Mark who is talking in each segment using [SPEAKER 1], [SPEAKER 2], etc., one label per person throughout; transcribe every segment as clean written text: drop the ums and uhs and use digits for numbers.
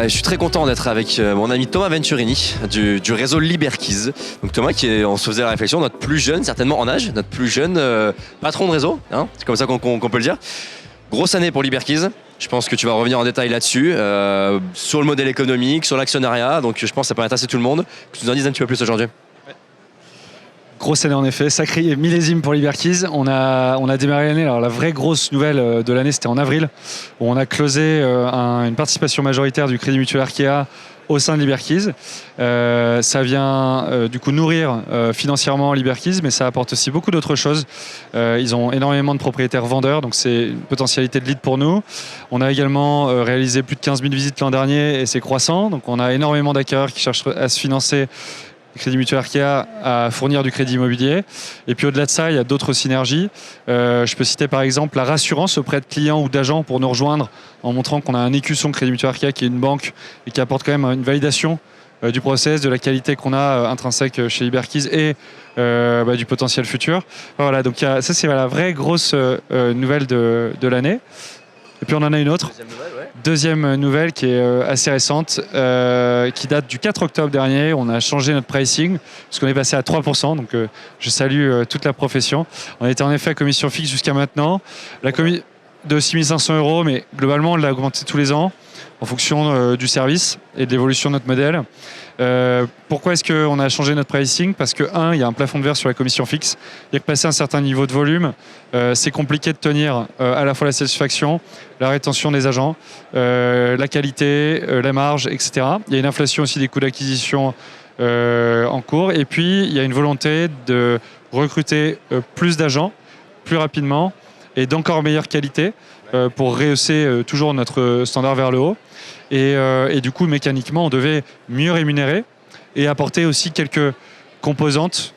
[SPEAKER 1] Je suis très content d'être avec mon ami Thomas Venturini du réseau Liberkeys. Donc Thomas, on se faisait la réflexion, notre plus jeune, certainement en âge, notre plus jeune patron de réseau, hein, c'est comme ça qu'on peut le dire. Grosse année pour Liberkeys. Je pense que tu vas revenir en détail là-dessus, sur le modèle économique, sur l'actionnariat. Donc je pense que ça peut intéresser tout le monde. Que tu nous en dises un petit peu plus aujourd'hui.
[SPEAKER 2] Grosse année en effet, sacré millésime pour Liberkeys. On a démarré l'année, alors la vraie grosse nouvelle de l'année c'était en avril, où on a closé une participation majoritaire du Crédit Mutuel Arkea au sein de Liberkeys. Ça vient du coup nourrir financièrement Liberkeys, mais ça apporte aussi beaucoup d'autres choses. Ils ont énormément de propriétaires vendeurs, donc c'est une potentialité de lead pour nous. On a également réalisé plus de 15 000 visites l'an dernier et c'est croissant, donc on a énormément d'acquéreurs qui cherchent à se financer. Crédit Mutuel Arkea à fournir du crédit immobilier. Et puis au-delà de ça, il y a d'autres synergies. Je peux citer par exemple la rassurance auprès de clients ou d'agents pour nous rejoindre en montrant qu'on a un écusson Crédit Mutuel Arkea qui est une banque et qui apporte quand même une validation du process, de la qualité qu'on a intrinsèque chez Liberkeys et du potentiel futur. Voilà, donc ça c'est la vraie grosse nouvelle de l'année. Et puis on en a une autre, deuxième nouvelle qui est assez récente, qui date du 4 octobre dernier. On a changé notre pricing, parce qu'on est passé à 3%, donc je salue toute la profession. On était en effet à commission fixe jusqu'à maintenant, de 6 500 €, mais globalement on l'a augmenté tous les ans, en fonction du service et de l'évolution de notre modèle. Pourquoi est-ce qu'on a changé notre pricing ? Parce que, il y a un plafond de verre sur la commission fixe. Il y a que passer un certain niveau de volume, c'est compliqué de tenir à la fois la satisfaction, la rétention des agents, la qualité, la marge, etc. Il y a une inflation aussi des coûts d'acquisition en cours. Et puis, il y a une volonté de recruter plus d'agents, plus rapidement et d'encore meilleure qualité pour rehausser toujours notre standard vers le haut. Et du coup, mécaniquement, on devait mieux rémunérer et apporter aussi quelques composantes,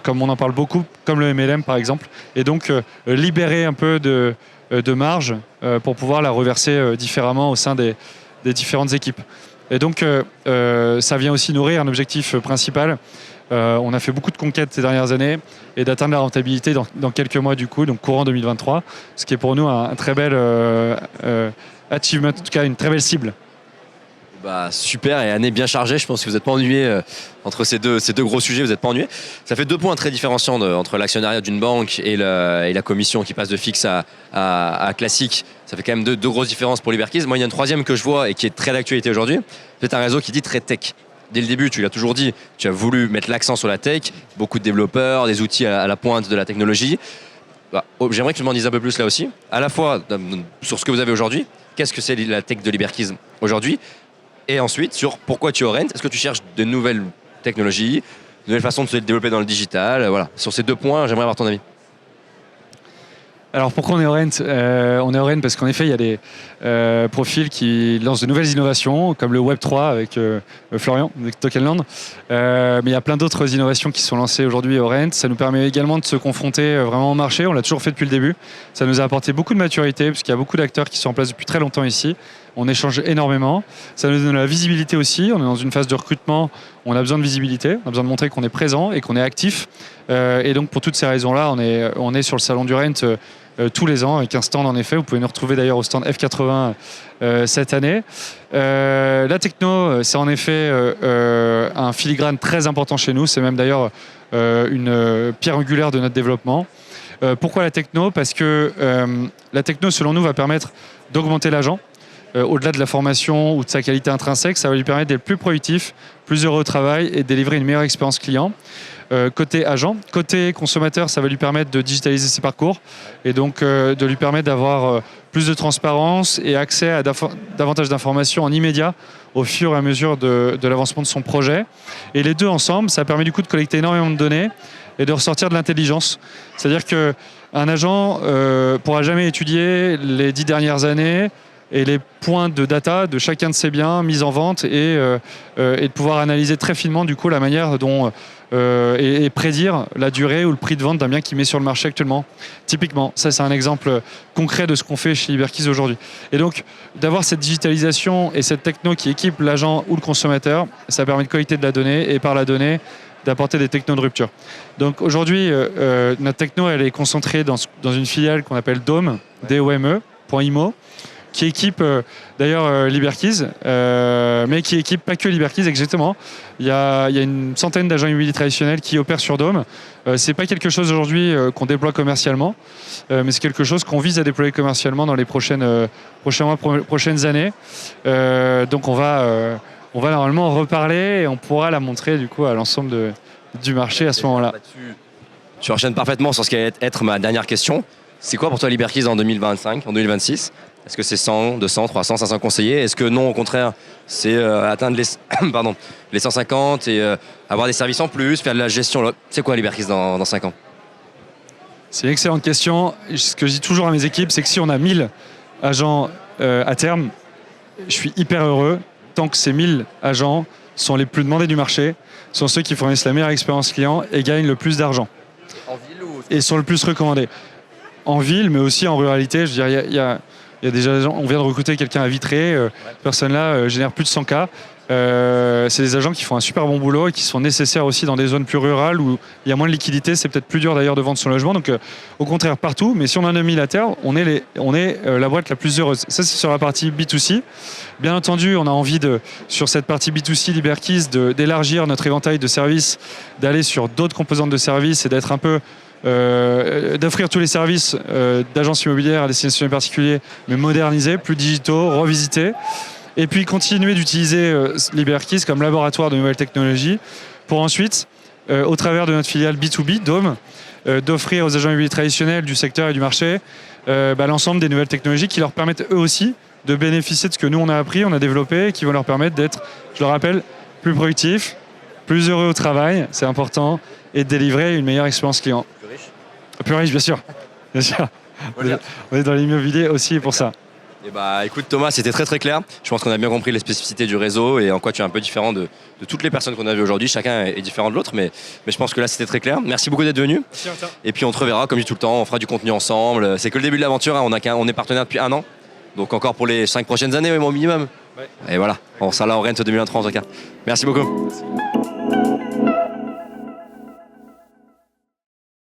[SPEAKER 2] comme on en parle beaucoup, comme le MLM par exemple, et donc libérer un peu de marge pour pouvoir la reverser différemment au sein des différentes équipes. Et donc, ça vient aussi nourrir un objectif principal. On a fait beaucoup de conquêtes ces dernières années et d'atteindre la rentabilité dans quelques mois du coup, donc courant 2023, ce qui est pour nous un très bel achievement, en tout cas une très belle cible.
[SPEAKER 1] Super, et année bien chargée, je pense que vous n'êtes pas ennuyé entre ces deux gros sujets, vous n'êtes pas ennuyé. Ça fait deux points très différenciants entre l'actionnariat d'une banque et la commission qui passe de fixe à classique. Ça fait quand même deux grosses différences pour Liberkeys. Moi, il y a une troisième que je vois et qui est très d'actualité aujourd'hui. C'est un réseau qui dit très tech. Dès le début, tu l'as toujours dit, tu as voulu mettre l'accent sur la tech, beaucoup de développeurs, des outils à la pointe de la technologie. J'aimerais que tu m'en dises un peu plus là aussi, à la fois sur ce que vous avez aujourd'hui, qu'est-ce que c'est la tech de Liberkeys aujourd'hui, et ensuite sur pourquoi tu es au Rent, est-ce que tu cherches de nouvelles technologies, de nouvelles façons de se développer dans le digital, voilà. Sur ces deux points, j'aimerais avoir ton avis.
[SPEAKER 2] Alors pourquoi on est au Rent ? On est au Rent parce qu'en effet, il y a des profils qui lancent de nouvelles innovations, comme le Web3 avec Florian, avec Tokenland. Mais il y a plein d'autres innovations qui sont lancées aujourd'hui au Rent. Ça nous permet également de se confronter vraiment au marché. On l'a toujours fait depuis le début. Ça nous a apporté beaucoup de maturité, parce qu'il y a beaucoup d'acteurs qui sont en place depuis très longtemps ici. On échange énormément. Ça nous donne la visibilité aussi. On est dans une phase de recrutement. On a besoin de visibilité. On a besoin de montrer qu'on est présent et qu'on est actif. Et donc, pour toutes ces raisons-là, on est sur le salon du Rent tous les ans, avec un stand en effet. Vous pouvez nous retrouver d'ailleurs au stand F80 cette année. La techno, c'est en effet un filigrane très important chez nous. C'est même d'ailleurs une pierre angulaire de notre développement. Pourquoi la techno ? Parce que la techno, selon nous, va permettre d'augmenter l'agent. Au-delà de la formation ou de sa qualité intrinsèque, ça va lui permettre d'être plus productif, plus heureux au travail et de délivrer une meilleure expérience client. Côté agent, côté consommateur, ça va lui permettre de digitaliser ses parcours et donc de lui permettre d'avoir plus de transparence et accès à davantage d'informations en immédiat au fur et à mesure de l'avancement de son projet. Et les deux ensemble, ça permet du coup de collecter énormément de données et de ressortir de l'intelligence. C'est-à-dire qu'un agent pourra jamais étudier les 10 dernières années et les points de data de chacun de ses biens mis en vente et de pouvoir analyser très finement du coup la manière dont et prédire la durée ou le prix de vente d'un bien qu'il met sur le marché actuellement. Typiquement, ça c'est un exemple concret de ce qu'on fait chez Liberkeys aujourd'hui. Et donc d'avoir cette digitalisation et cette techno qui équipe l'agent ou le consommateur, ça permet de collecter de la donnée et par la donnée d'apporter des technos de rupture. Donc aujourd'hui, notre techno elle est concentrée dans une filiale qu'on appelle Dome, DOME.imo, qui équipe d'ailleurs Liberkeys, mais qui équipe pas que Liberkeys exactement. Il y a une centaine d'agents immobiliers traditionnels qui opèrent sur Dôme. C'est pas quelque chose aujourd'hui qu'on déploie commercialement, mais c'est quelque chose qu'on vise à déployer commercialement dans les prochains mois, prochaines années. Donc on va normalement en reparler et on pourra la montrer du coup à l'ensemble du marché à ce moment-là.
[SPEAKER 1] Tu enchaînes parfaitement sur ce qui va être ma dernière question. C'est quoi pour toi Liberkeys en 2025, en 2026 ? Est-ce que c'est 100, 200, 300, 500 conseillers ? Est-ce que non, au contraire, c'est atteindre les 150 et avoir des services en plus, faire de la gestion ? C'est quoi Liberkeys dans 5 ans ?
[SPEAKER 2] C'est une excellente question. Ce que je dis toujours à mes équipes, c'est que si on a 1000 agents à terme, je suis hyper heureux tant que ces 1000 agents sont les plus demandés du marché, sont ceux qui fournissent la meilleure expérience client et gagnent le plus d'argent.
[SPEAKER 1] En ville ou...
[SPEAKER 2] Et sont le plus recommandés. En ville, mais aussi en ruralité. Je veux dire, il y a déjà des gens, on vient de recruter quelqu'un à Vitré. Cette personne-là génère plus de 100K. C'est des agents qui font un super bon boulot et qui sont nécessaires aussi dans des zones plus rurales où il y a moins de liquidité. C'est peut-être plus dur d'ailleurs de vendre son logement. Donc, au contraire, partout. Mais si on en a 1000 à terre, on est la boîte la plus heureuse. Ça, c'est sur la partie B2C. Bien entendu, on a envie sur cette partie B2C Liberkeys d'élargir notre éventail de services, d'aller sur d'autres composantes de services et d'être un peu d'offrir tous les services d'agence immobilière à destination des particuliers, mais modernisés, plus digitaux, revisités. Et puis continuer d'utiliser Liberkeys comme laboratoire de nouvelles technologies pour ensuite, au travers de notre filiale B2B, Dôme, d'offrir aux agents immobiliers traditionnels du secteur et du marché l'ensemble des nouvelles technologies qui leur permettent eux aussi de bénéficier de ce que nous on a appris, on a développé, et qui vont leur permettre d'être, je le rappelle, plus productifs, plus heureux au travail, c'est important, et de délivrer une meilleure expérience client.
[SPEAKER 1] Plus riche ?
[SPEAKER 2] Plus riche, bien sûr. Bien sûr. On est dans l'immobilier aussi pour ça.
[SPEAKER 1] Et écoute Thomas, c'était très très clair. Je pense qu'on a bien compris les spécificités du réseau et en quoi tu es un peu différent de toutes les personnes qu'on a vues aujourd'hui. Chacun est différent de l'autre, mais je pense que là c'était très clair. Merci beaucoup d'être venu. Et puis on te reverra comme je dis tout le temps, on fera du contenu ensemble. C'est que le début de l'aventure, hein. On est partenaires depuis 1 an. Donc encore pour les 5 prochaines années au minimum. Ouais. Et voilà, on sera là en Rent 2023 en tout cas. Merci beaucoup. Merci.